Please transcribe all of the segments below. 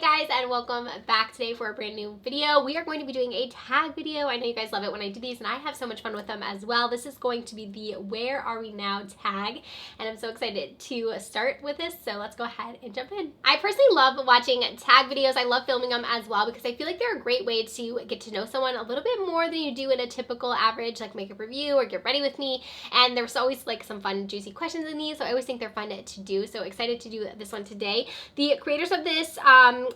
Hey guys, and welcome back today for a brand new video. We are going to be doing a tag video. I know you guys love it when I do these, and I have so much fun with them as well. This is going to be the Where Are We Now tag, and I'm so excited to start with this, so let's go ahead and jump in. I personally love watching tag videos. I love filming them as well because I feel like they're a great way to get to know someone a little bit more than you do in a typical average like makeup review or get ready with me, and there's always like some fun juicy questions in these, so I always think they're fun to do, so excited to do this one today. The creators of this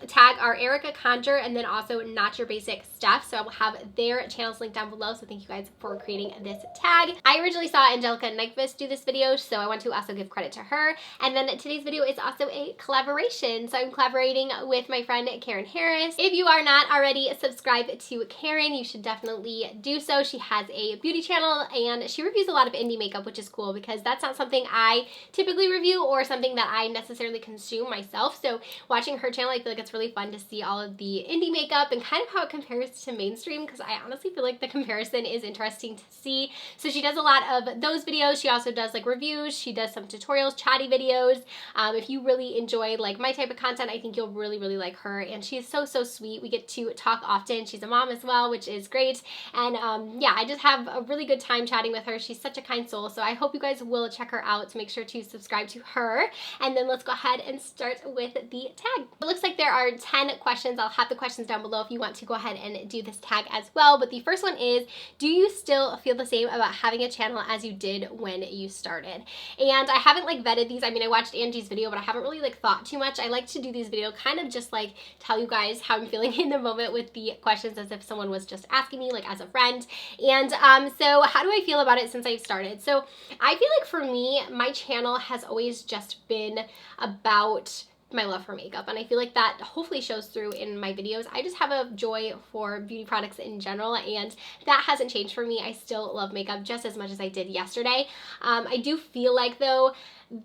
tag are Erica and then also Not Your Basic Steph, so I will have their channels linked down below, so thank you guys for creating this tag. I originally saw Angelica Nyquist do this video, so I want to also give credit to her, and then today's video is also a collaboration, so I'm collaborating with my friend Karen Harris. If you are not already subscribed to Karen, you should definitely do so. She has a beauty channel and she reviews a lot of indie makeup, which is cool because that's not something I typically review or something that I necessarily consume myself, so watching her channel, I feel like it's really fun to see all of the indie makeup and kind of how it compares to mainstream, because I honestly feel like the comparison is interesting to see. So she does a lot of those videos. She also does like reviews. She does some tutorials, chatty videos. If you really enjoy like my type of content, I think you'll really like her, and she's so sweet. We get to talk often. She's a mom as well, which is great, and yeah, I just have a really good time chatting with her. She's such a kind soul, so I hope you guys will check her out. So make sure to subscribe to her, and then let's go ahead and start with the tag. It looks like there are 10 questions. I'll have the questions down below if you want to go ahead and do this tag as well, but the first one is, do you still feel the same about having a channel as you did when you started? And I haven't like vetted these. I mean, I watched Angie's video, but I haven't really like thought too much. I like to do these videos kind of just like tell you guys how I'm feeling in the moment with the questions, as if someone was just asking me like as a friend. And so how do I feel about it since I've started? So I feel like for me, my channel has always just been about my love for makeup, and I feel like that hopefully shows through in my videos. I just have a joy for beauty products in general, and that hasn't changed for me. I still love makeup just as much as I did yesterday. I do feel like though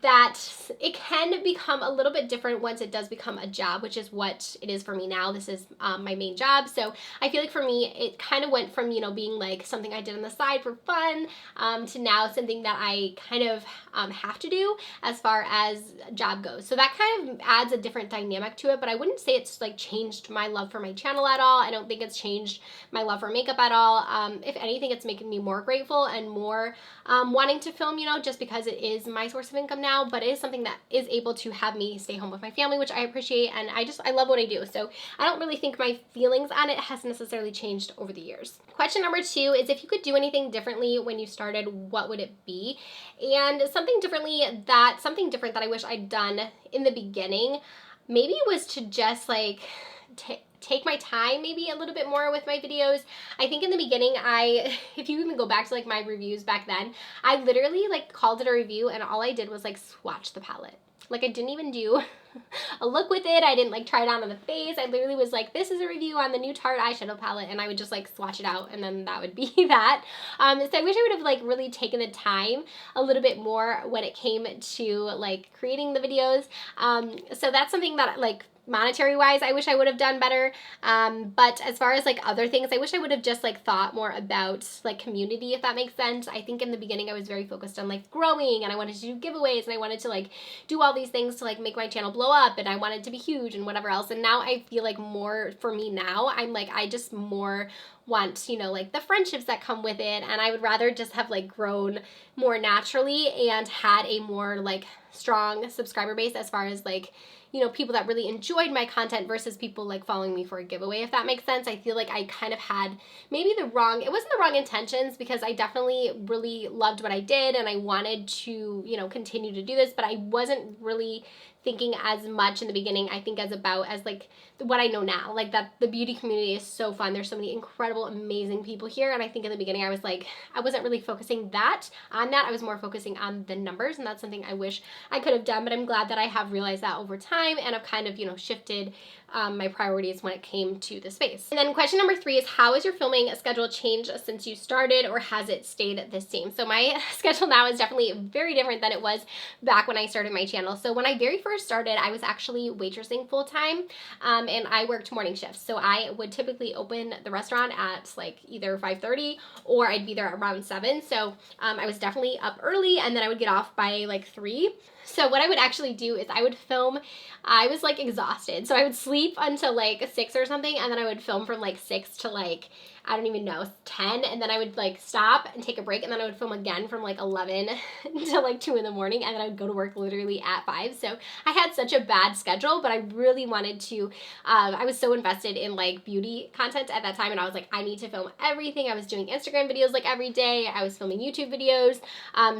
that it can become a little bit different once it does become a job, which is what it is for me now. This is my main job, so I feel like for me it kind of went from, you know, being like something I did on the side for fun to now something that I kind of have to do as far as job goes. So that kind of adds a different dynamic to it, but I wouldn't say it's like changed my love for my channel at all. I don't think it's changed my love for makeup at all. If anything, it's making me more grateful and more wanting to film, you know, just because it is my source of income now, but it is something that is able to have me stay home with my family, which I appreciate, and I love what I do. So I don't really think my feelings on it has necessarily changed over the years. Question number 2 is, if you could do anything differently when you started, what would it be? And something different that I wish I'd done in the beginning maybe was to just like take my time maybe a little bit more with my videos. I think in the beginning, if you even go back to like my reviews back then, I literally like called it a review and all I did was like swatch the palette. Like I didn't even do a look with it. I didn't like try it on the face. I literally was like, this is a review on the new Tarte eyeshadow palette, and I would just like swatch it out, and then that would be that. So I wish I would have like really taken the time a little bit more when it came to like creating the videos. So that's something that like monetary wise I wish I would have done better, but as far as like other things, I wish I would have just like thought more about like community, if that makes sense. I think in the beginning I was very focused on like growing, and I wanted to do giveaways, and I wanted to like do all these things to like make my channel blow up, and I wanted to be huge and whatever else. And now I feel like more for me now, I'm like, I just more want, you know, like the friendships that come with it, and I would rather just have like grown more naturally and had a more like strong subscriber base as far as like, you know, people that really enjoyed my content versus people like following me for a giveaway, if that makes sense. I feel like I kind of had maybe it wasn't the wrong intentions, because I definitely really loved what I did and I wanted to, you know, continue to do this, but I wasn't really thinking as much in the beginning, I think, as like what I know now, like that the beauty community is so fun. There's so many incredible, amazing people here, and I think in the beginning I was like, I wasn't really focusing on that. I was more focusing on the numbers, and that's something I wish I could have done, but I'm glad that I have realized that over time, and I've kind of, you know, shifted my priorities when it came to the space. And then question number 3 is, how has your filming schedule changed since you started, or has it stayed the same? So my schedule now is definitely very different than it was back when I started my channel. So when I very first started, I was actually waitressing full-time, and I worked morning shifts. So I would typically open the restaurant at like either 5:30 or I'd be there around 7. So I was definitely up early, and then I would get off by like 3. So what I would actually do is I would film, I was like exhausted. So I would sleep until like 6 or something, and then I would film from like 6 to like, I don't even know, 10, and then I would like stop and take a break, and then I would film again from like 11 to like 2 in the morning, and then I would go to work literally at 5. So I had such a bad schedule, but I really wanted to, I was so invested in like beauty content at that time, and I was like, I need to film everything. I was doing Instagram videos like every day. I was filming YouTube videos.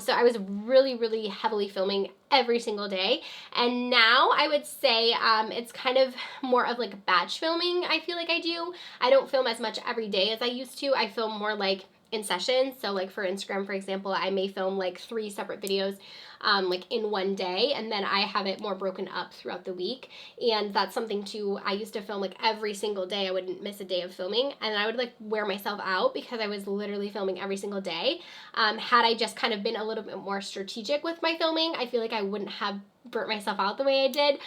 So I was really, really heavily filming every single day. And now I would say it's kind of more of like batch filming. I feel like I do. I don't film as much every day as I used to. I film more like in sessions. So like for Instagram, for example, I may film like 3 separate videos like in one day, and then I have it more broken up throughout the week. And that's something too, I used to film like every single day. I wouldn't miss a day of filming, and I would like wear myself out because I was literally filming every single day. Had I just kind of been a little bit more strategic with my filming, I feel like I wouldn't have burnt myself out the way I did.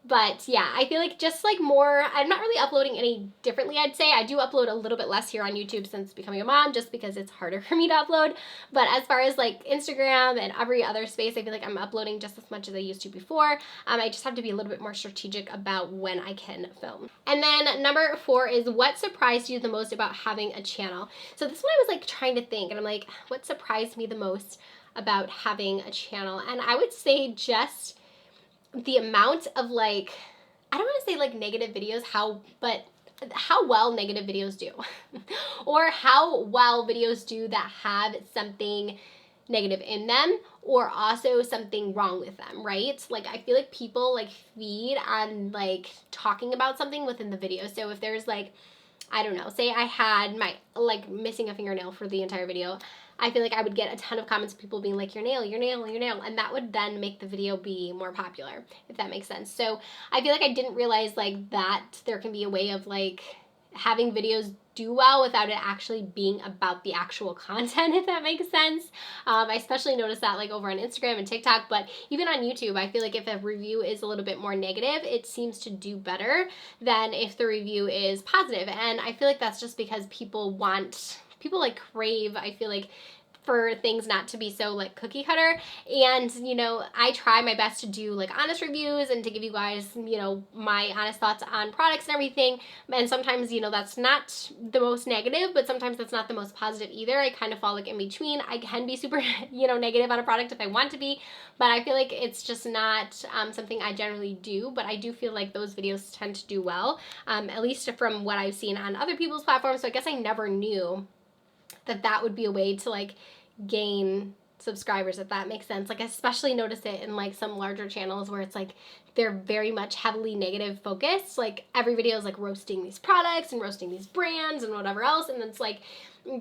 But yeah, I feel like just like more, I'm not really uploading any differently, I'd say. I do upload a little bit less here on YouTube since becoming a mom, just because it's harder for me to upload. But as far as like Instagram and every other space, I feel like I'm uploading just as much as I used to before. I just have to be a little bit more strategic about when I can film. And then number 4 is, what surprised you the most about having a channel? So this one I was like trying to think, and I'm like, what surprised me the most about having a channel? And I would say just the amount of like, I don't want to say like negative videos, but how well negative videos do or how well videos do that have something negative in them or also something wrong with them, right? Like I feel like people like feed on like talking about something within the video. So if there's like, I don't know, say I had my like missing a fingernail for the entire video, I feel like I would get a ton of comments of people being like, your nail, your nail, your nail, and that would then make the video be more popular, if that makes sense. So I feel like I didn't realize like that there can be a way of like having videos do well without it actually being about the actual content, if that makes sense. I especially noticed that like over on Instagram and TikTok, but even on YouTube, I feel like if a review is a little bit more negative, it seems to do better than if the review is positive. And I feel like that's just because people like crave, I feel like, for things not to be so like cookie cutter. And you know, I try my best to do like honest reviews and to give you guys, you know, my honest thoughts on products and everything. And sometimes, you know, that's not the most negative, but sometimes that's not the most positive either. I kind of fall like in between. I can be super, you know, negative on a product if I want to be, but I feel like it's just not something I generally do. But I do feel like those videos tend to do well, at least from what I've seen on other people's platforms. So I guess I never knew that would be a way to like gain subscribers, if that makes sense. Like I especially notice it in like some larger channels where it's like they're very much heavily negative focused. Like every video is like roasting these products and roasting these brands and whatever else, and it's like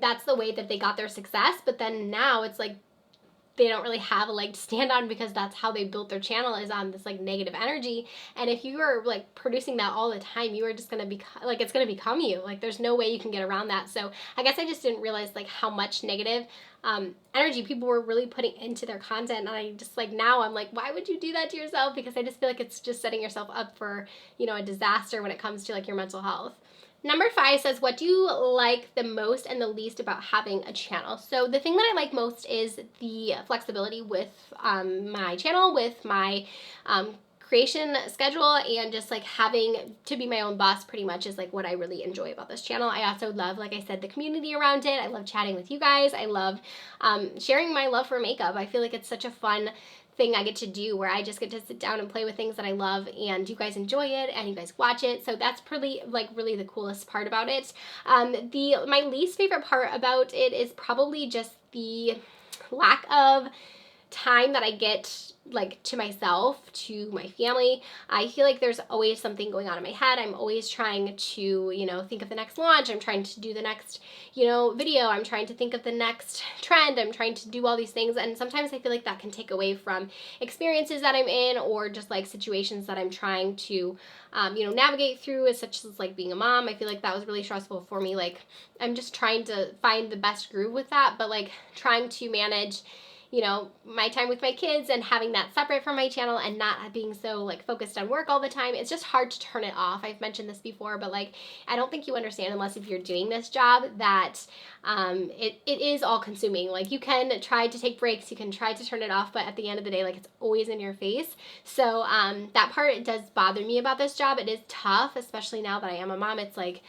that's the way that they got their success. But then now it's like they don't really have a leg to stand on because that's how they built their channel, is on this like negative energy. And if you are like producing that all the time, you are just gonna be like, it's gonna become you. Like there's no way you can get around that. So I guess I just didn't realize like how much negative energy people were really putting into their content. And I just like, now I'm like, why would you do that to yourself? Because I just feel like it's just setting yourself up for, you know, a disaster when it comes to like your mental health. Number 5 says, what do you like the most and the least about having a channel? So the thing that I like most is the flexibility with my channel, with my creation schedule, and just like having to be my own boss pretty much is like what I really enjoy about this channel. I also love, like I said, the community around it. I love chatting with you guys. I love sharing my love for makeup. I feel like it's such a fun thing I get to do where I just get to sit down and play with things that I love, and you guys enjoy it and you guys watch it. So that's pretty like really the coolest part about it. My least favorite part about it is probably just the lack of time that I get like to myself, to my family. I feel like there's always something going on in my head. I'm always trying to, you know, think of the next launch. I'm trying to do the next, you know, video. I'm trying to think of the next trend. I'm trying to do all these things. And sometimes I feel like that can take away from experiences that I'm in, or just like situations that I'm trying to, you know, navigate through, such as like being a mom. I feel like that was really stressful for me. Like I'm just trying to find the best groove with that, but like trying to manage, you know, my time with my kids and having that separate from my channel and not being so like focused on work all the time, it's just hard to turn it off. I've mentioned this before, but like, I don't think you understand unless if you're doing this job that it is all consuming. Like you can try to take breaks, you can try to turn it off, but at the end of the day, like it's always in your face. So that part does bother me about this job. It is tough, especially now that I am a mom. It's like,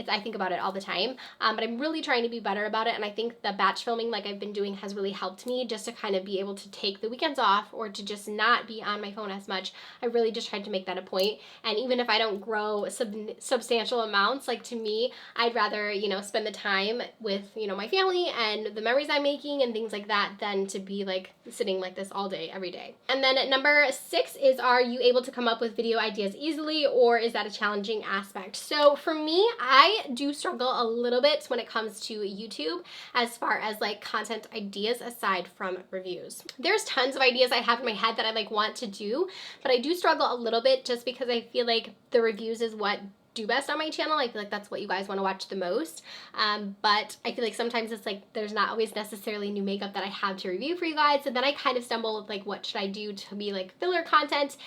I think about it all the time, but I'm really trying to be better about it. And I think the batch filming like I've been doing has really helped me just to kind of be able to take the weekends off or to just not be on my phone as much. I really just tried to make that a point. And even if I don't grow substantial amounts, like to me, I'd rather, you know, spend the time with, you know, my family and the memories I'm making and things like that than to be like sitting like this all day, every day. And then number 6 is, are you able to come up with video ideas easily, or is that a challenging aspect? So for me, I do struggle a little bit when it comes to YouTube as far as like content ideas aside from reviews. There's tons of ideas I have in my head that I like want to do, but I do struggle a little bit just because I feel like the reviews is what do best on my channel. I feel like that's what you guys want to watch the most. But I feel like sometimes it's like there's not always necessarily new makeup that I have to review for you guys. So then I kind of stumble with like, what should I do to be like filler content?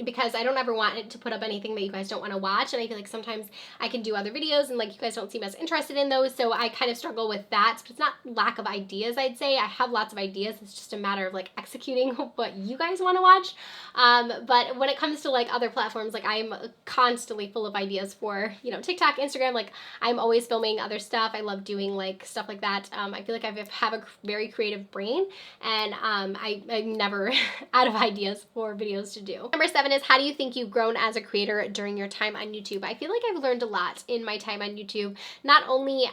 Because I don't ever want it to put up anything that you guys don't want to watch. And I feel like sometimes I can do other videos and like you guys don't seem as interested in those. So I kind of struggle with that. But it's not lack of ideas, I'd say. I have lots of ideas. It's just a matter of like executing what you guys want to watch. But when it comes to like other platforms, like I'm constantly full of ideas for, you know, TikTok, Instagram. Like I'm always filming other stuff. I love doing like stuff like that. I feel like I have a very creative brain, and I'm never out of ideas for videos to do. Number 7 is, how do you think you've grown as a creator during your time on YouTube? I feel like I've learned a lot in my time on YouTube, not only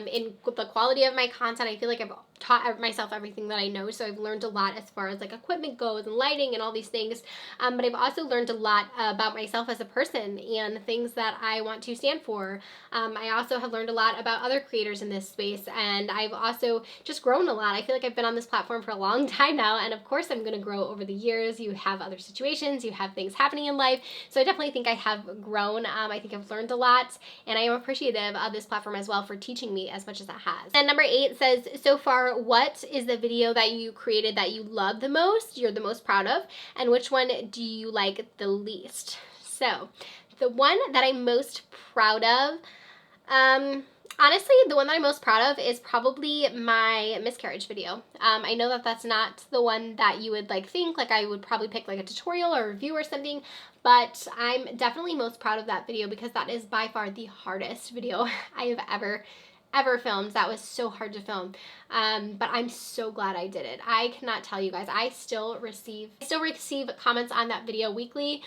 in the quality of my content. I feel like I've taught myself everything that I know, so I've learned a lot as far as like equipment goes and lighting and all these things, but I've also learned a lot about myself as a person and things that I want to stand for. I also have learned a lot about other creators in this space, and I've also just grown a lot. I feel like I've been on this platform for a long time now, and of course I'm going to grow over the years. You have other situations, you have things happening in life, so I definitely think I have grown. I think I've learned a lot, and I am appreciative of this platform as well for teaching me as much as it has. And number 8 says, so far, what is the video that you created that you love the most, you're the most proud of, and which one do you like the least? So the one that I'm most proud of, honestly, the one that I'm most proud of is probably my miscarriage video. I know that that's not the one that you would like think, like I would probably pick like a tutorial or review or something, but I'm definitely most proud of that video because that is by far the hardest video I have ever filmed. That was so hard to film, but I'm so glad I did it. I cannot tell you guys, I still receive comments on that video weekly,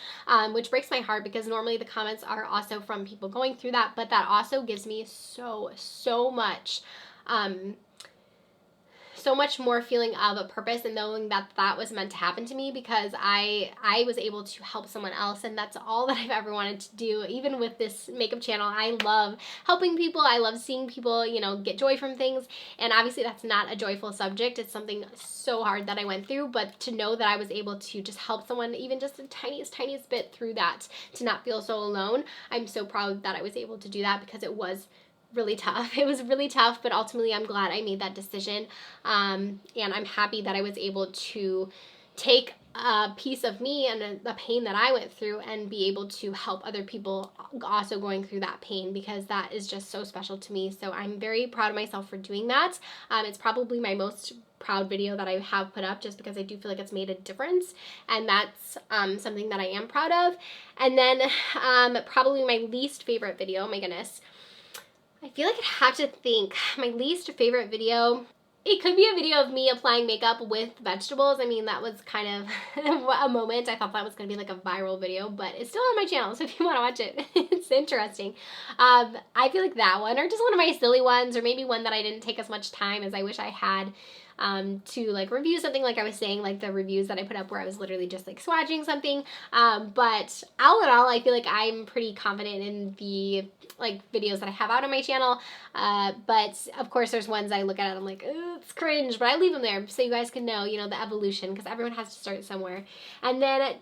which breaks my heart because normally the comments are also from people going through that, but that also gives me so much so much more feeling of a purpose and knowing that that was meant to happen to me, because I was able to help someone else, and that's all that I've ever wanted to do. Even with this makeup channel, I love helping people. I love seeing people, you know, get joy from things, and obviously that's not a joyful subject. It's something so hard that I went through, but to know that I was able to just help someone even just the tiniest bit through that, to not feel so alone, I'm so proud that I was able to do that, because it was really tough. It was really tough, but ultimately I'm glad I made that decision, and I'm happy that I was able to take a piece of me and the pain that I went through and be able to help other people also going through that pain, because that is just so special to me. So I'm very proud of myself for doing that. It's probably my most proud video that I have put up, just because I do feel like it's made a difference, and that's something that I am proud of. And then probably my least favorite video, oh my goodness, I feel like I'd have to think. My least favorite video, it could be a video of me applying makeup with vegetables. I mean, that was kind of a moment. I thought that was going to be like a viral video, but it's still on my channel, so if you want to watch it, it's interesting. I feel like that one, or just one of my silly ones, or maybe one that I didn't take as much time as I wish I had to like review something, like I was saying, like the reviews that I put up where I was literally just like swatching something. But all in all, I feel like I'm pretty confident in the like videos that I have out on my channel. But of course there's ones I look at and I'm like, oh, it's cringe, but I leave them there so you guys can know, you know, the evolution, because everyone has to start somewhere. And then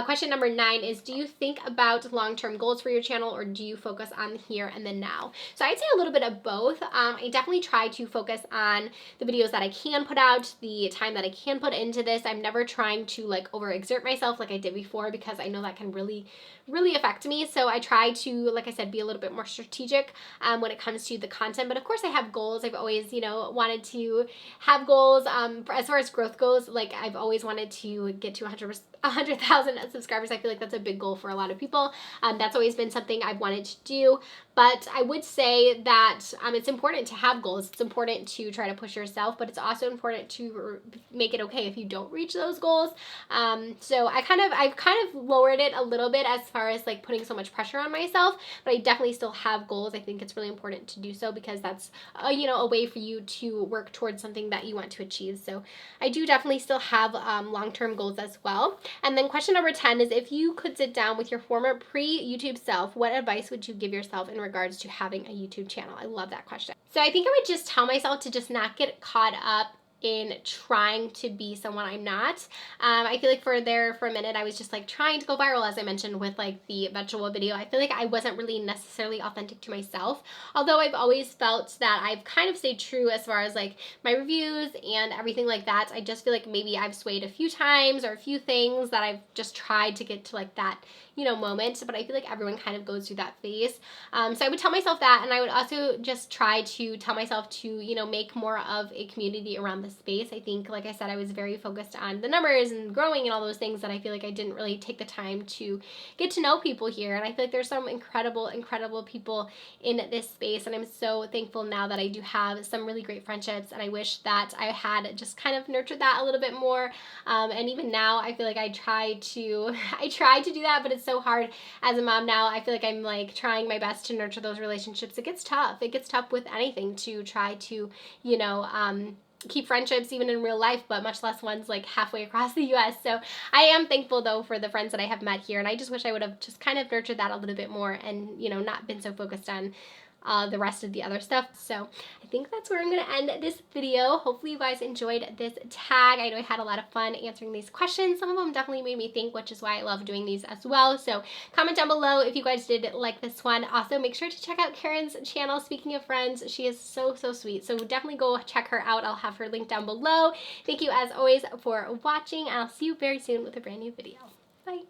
question number 9 is, do you think about long-term goals for your channel, or do you focus on here and then now? So I'd say a little bit of both. I definitely try to focus on the videos that I can can put out, the time that I can put into this. I'm never trying to like overexert myself like I did before, because I know that can really affect me. So I try to, like I said, be a little bit more strategic when it comes to the content. But of course I have goals. I've always, wanted to have goals. As far as growth goes, like I've always wanted to get to 100,000 subscribers. I feel like that's a big goal for a lot of people. That's always been something I've wanted to do. But I would say that it's important to have goals. It's important to try to push yourself, but it's also important to make it okay if you don't reach those goals. So I've kind of lowered it a little bit as far as like putting so much pressure on myself, but I definitely still have goals. I think it's really important to do so, because that's a way for you to work towards something that you want to achieve. So I do definitely still have long-term goals as well. And then question number 10 is, if you could sit down with your former pre-YouTube self, what advice would you give yourself in regards to having a YouTube channel? I love that question. So I think I would just tell myself to just not get caught up in trying to be someone I'm not. I feel like for a minute I was just like trying to go viral, as I mentioned with like the vegetable video. I feel like I wasn't really necessarily authentic to myself, although I've always felt that I've kind of stayed true as far as like my reviews and everything like that. I just feel like maybe I've swayed a few times, or a few things that I've just tried to get to like that moment, but I feel like everyone kind of goes through that phase. So I would tell myself that, and I would also just try to tell myself to make more of a community around the space. I think, like I said, I was very focused on the numbers and growing and all those things that I feel like I didn't really take the time to get to know people here. And I feel like there's some incredible people in this space, and I'm so thankful now that I do have some really great friendships, and I wish that I had just kind of nurtured that a little bit more. And even now I feel like I try to do that, but it's so hard as a mom now. I feel like I'm like trying my best to nurture those relationships. It gets tough. It gets tough with anything to try to, keep friendships even in real life, but much less ones like halfway across the US. So I am thankful though for the friends that I have met here, and I just wish I would have just kind of nurtured that a little bit more, and not been so focused on the rest of the other stuff. So I think that's where I'm going to end this video. Hopefully you guys enjoyed this tag. I know I had a lot of fun answering these questions. Some of them definitely made me think, which is why I love doing these as well. So comment down below if you guys did like this one. Also, make sure to check out Karen's channel. Speaking of friends, she is so sweet. So definitely go check her out. I'll have her link down below. Thank you as always for watching. I'll see you very soon with a brand new video.